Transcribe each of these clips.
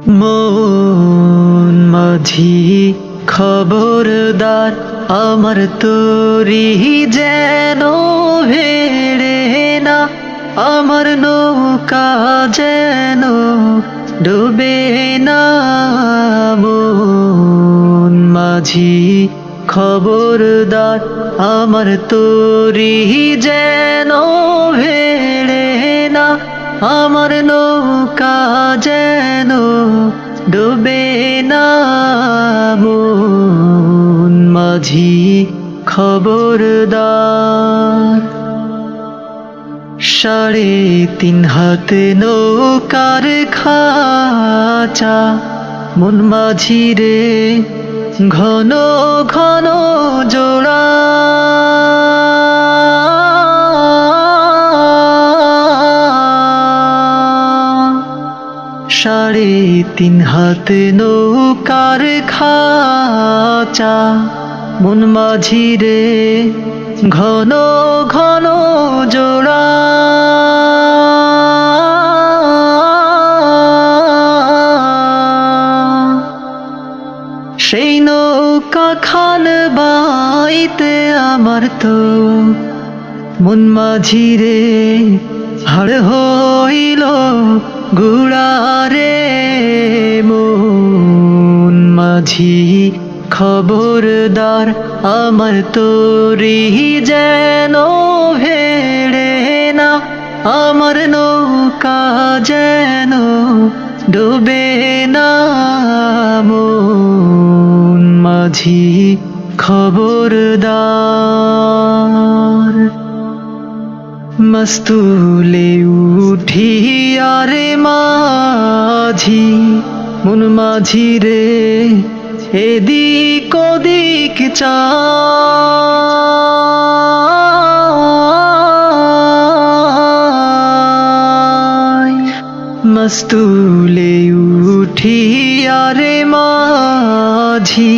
মন মাঝি খবরদার, আমার তোরি যেন ভেড়ে না, আমার নৌকা যেন ডুবে না। মন মাঝি খবরদার, আমার তোরি যেন ভেড়ে না, আমার নৌকা যেন ডুবে না। মন মাঝি খবরদার। 3.5 হাত নৌকার খাঁচা, মন মাঝি রে ঘন ঘন জোড়া। 3.5 হাত নৌকার খাঁচা, মন মাঝি রে ঘন ঘন জোড়া। সেই নৌকা খান বাইতে আমার তো মন মাঝি রে হাড় হইল গুড়ারে। মন মাঝি খবরদার, আমার তোরি যেন ভেড়ে না, আমার নৌকা যেন ডুবে না। মন মাঝি খবরদার। মস্তুলে উঠি আরে মাঝি, মন মাঝি রে এদিক ওদিক চাই। মস্তুলে উঠি আরে মাঝি,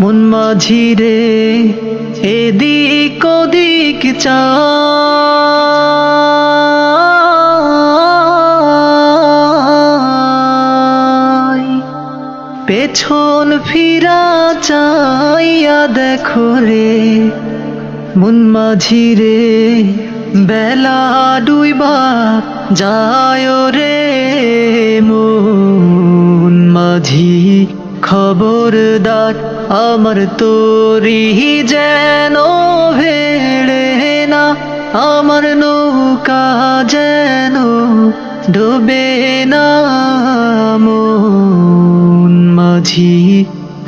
মন মাঝি রে এদিক ওদিক চাই। পেছন ফিরা চাইয়া দেখো রে মন মাঝি রে, বেলা ডুইবা যায় রে। মন মাঝি খবরদার, আমার তোরি যেন ভেড়ে না, আমার নৌকা যেন ডুবে না। মন মাঝি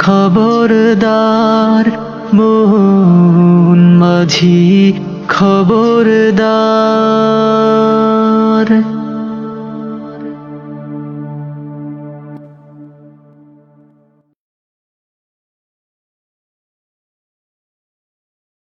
খবরদার, মন মাঝি খবরদার।